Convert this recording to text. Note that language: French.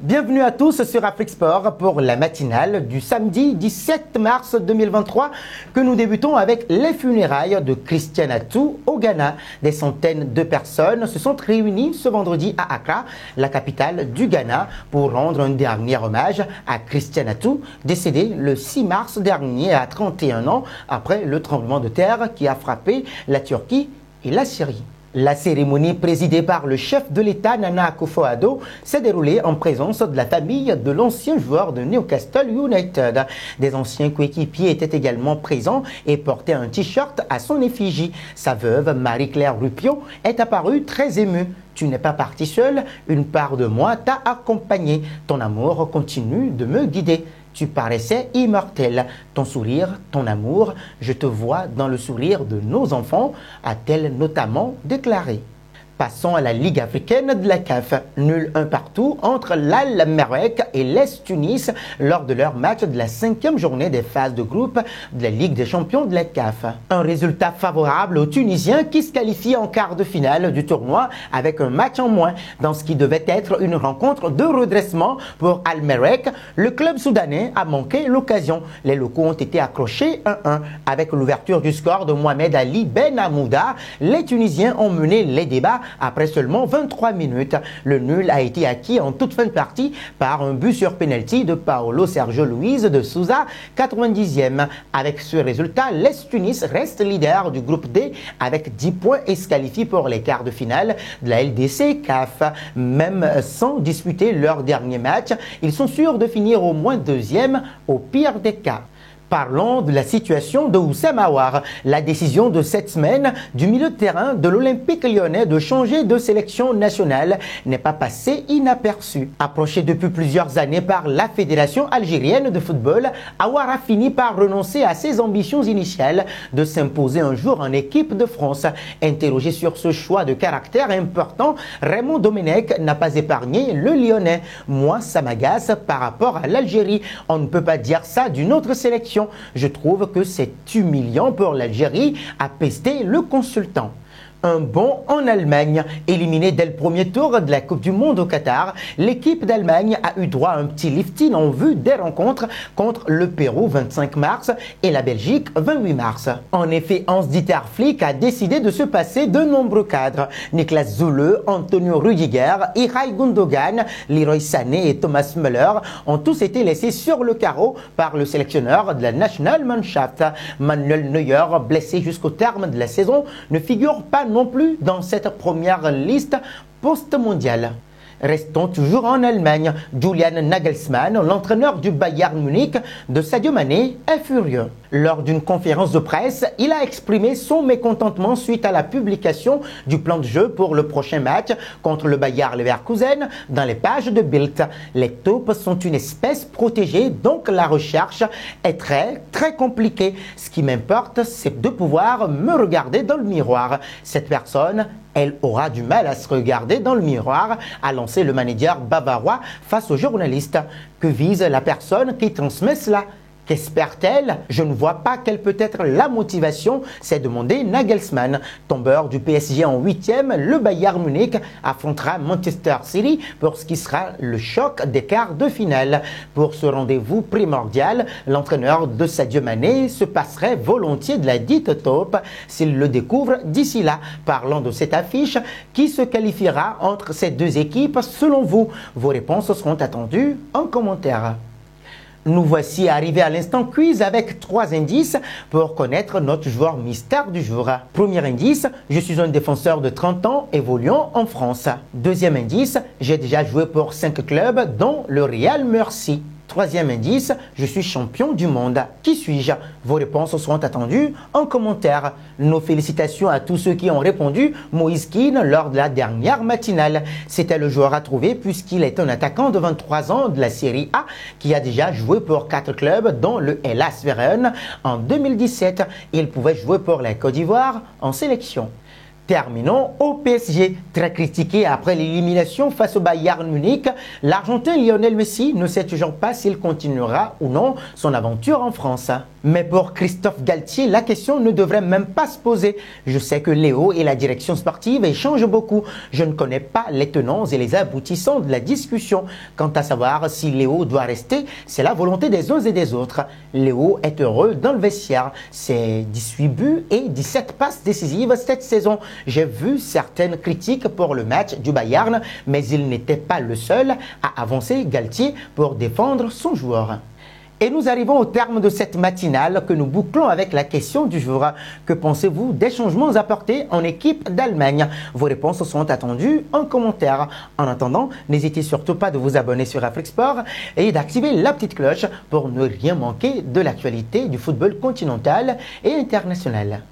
Bienvenue à tous sur Afrique Sport pour la matinale du samedi 17 mars 2023 que nous débutons avec les funérailles de Christiane Attou au Ghana. Des centaines de personnes se sont réunies ce vendredi à Accra, la capitale du Ghana, pour rendre un dernier hommage à Christiane Attou, décédée le 6 mars dernier à 31 ans après le tremblement de terre qui a frappé la Turquie et la Syrie. La cérémonie présidée par le chef de l'État Nana Akufo-Addo s'est déroulée en présence de la famille de l'ancien joueur de Newcastle United. Des anciens coéquipiers étaient également présents et portaient un t-shirt à son effigie. Sa veuve, Marie-Claire Rupio, est apparue très émue. Tu n'es pas parti seul, une part de moi t'a accompagné. Ton amour continue de me guider. Tu paraissais immortel. Ton sourire, ton amour, je te vois dans le sourire de nos enfants, a-t-elle notamment déclaré. Passons à la Ligue africaine de la CAF. Nul un partout entre l'Al Merreikh et l'Est Tunis lors de leur match de la 5e journée des phases de groupe de la Ligue des champions de la CAF. Un résultat favorable aux Tunisiens qui se qualifient en quart de finale du tournoi avec un match en moins. Dans ce qui devait être une rencontre de redressement pour Al Merreikh, le club soudanais a manqué l'occasion. Les locaux ont été accrochés 1-1. Avec l'ouverture du score de Mohamed Ali Ben Amouda, les Tunisiens ont mené les débats après seulement 23 minutes. Le nul a été acquis en toute fin de partie par un but sur penalty de Paolo Sergio Luis de Souza, 90e. Avec ce résultat, l'Est Tunis reste leader du groupe D avec 10 points et se qualifie pour les quarts de finale de la LDC CAF. Même sans disputer leur dernier match, ils sont sûrs de finir au moins deuxième au pire des cas. Parlons de la situation de Houssem Aouar. La décision de cette semaine du milieu de terrain de l'Olympique lyonnais de changer de sélection nationale n'est pas passée inaperçue. Approché depuis plusieurs années par la Fédération algérienne de football, Aouar a fini par renoncer à ses ambitions initiales de s'imposer un jour en équipe de France. Interrogé sur ce choix de caractère important, Raymond Domenech n'a pas épargné le Lyonnais. Moi, ça m'agace par rapport à l'Algérie. On ne peut pas dire ça d'une autre sélection. Je trouve que c'est humiliant pour l'Algérie, a pesté le consultant. Un bond en Allemagne. Éliminée dès le premier tour de la Coupe du Monde au Qatar, l'équipe d'Allemagne a eu droit à un petit lifting en vue des rencontres contre le Pérou 25 mars et la Belgique 28 mars. En effet, Hans-Dieter Flick a décidé de se passer de nombreux cadres. Niklas Süle, Antonio Rüdiger, Ilkay Gundogan, Leroy Sané et Thomas Müller ont tous été laissés sur le carreau par le sélectionneur de la Nationalmannschaft. Manuel Neuer, blessé jusqu'au terme de la saison, ne figure pas non plus dans cette première liste post-mondiale. Restons toujours en Allemagne. Julian Nagelsmann, l'entraîneur du Bayern Munich de Sadio Mané, est furieux. Lors d'une conférence de presse, il a exprimé son mécontentement suite à la publication du plan de jeu pour le prochain match contre le Bayer Leverkusen dans les pages de Bild. Les taupes sont une espèce protégée, donc la recherche est très compliquée. Ce qui m'importe, c'est de pouvoir me regarder dans le miroir. Cette personne, elle aura du mal à se regarder dans le miroir, a lancé le manager bavarois face aux journalistes. Que vise la personne qui transmet cela ? Qu'espère-t-elle? Je ne vois pas quelle peut être la motivation, s'est demandé Nagelsmann. Tombeur du PSG en 8e, le Bayern Munich affrontera Manchester City pour ce qui sera le choc des quarts de finale. Pour ce rendez-vous primordial, l'entraîneur de Sadio Mané se passerait volontiers de la dite taupe s'il le découvre d'ici là. Parlons de cette affiche qui se qualifiera entre ces deux équipes selon vous. Vos réponses seront attendues en commentaire. Nous voici arrivés à l'instant quiz avec 3 indices pour connaître notre joueur mystère du jour. Premier indice, je suis un défenseur de 30 ans évoluant en France. Deuxième indice, j'ai déjà joué pour 5 clubs dont le Real Murcie. Troisième indice, je suis champion du monde. Qui suis-je? Vos réponses seront attendues en commentaire. Nos félicitations à tous ceux qui ont répondu Moïse Kean lors de la dernière matinale. C'était le joueur à trouver puisqu'il est un attaquant de 23 ans de la Série A qui a déjà joué pour 4 clubs dont le Hellas Vérone en 2017. Il pouvait jouer pour la Côte d'Ivoire en sélection. Terminons au PSG. Très critiqué après l'élimination face au Bayern Munich, l'Argentin Lionel Messi ne sait toujours pas s'il continuera ou non son aventure en France. Mais pour Christophe Galtier, la question ne devrait même pas se poser. Je sais que Léo et la direction sportive échangent beaucoup. Je ne connais pas les tenants et les aboutissants de la discussion. Quant à savoir si Léo doit rester, c'est la volonté des uns et des autres. Léo est heureux dans le vestiaire. C'est 18 buts et 17 passes décisives cette saison. J'ai vu certaines critiques pour le match du Bayern, mais il n'était pas le seul à avancer Galtier pour défendre son joueur. Et nous arrivons au terme de cette matinale que nous bouclons avec la question du jour. Que pensez-vous des changements apportés en équipe d'Allemagne? Vos réponses sont attendues en commentaire. En attendant, n'hésitez surtout pas de vous abonner sur Afrique Sport et d'activer la petite cloche pour ne rien manquer de l'actualité du football continental et international.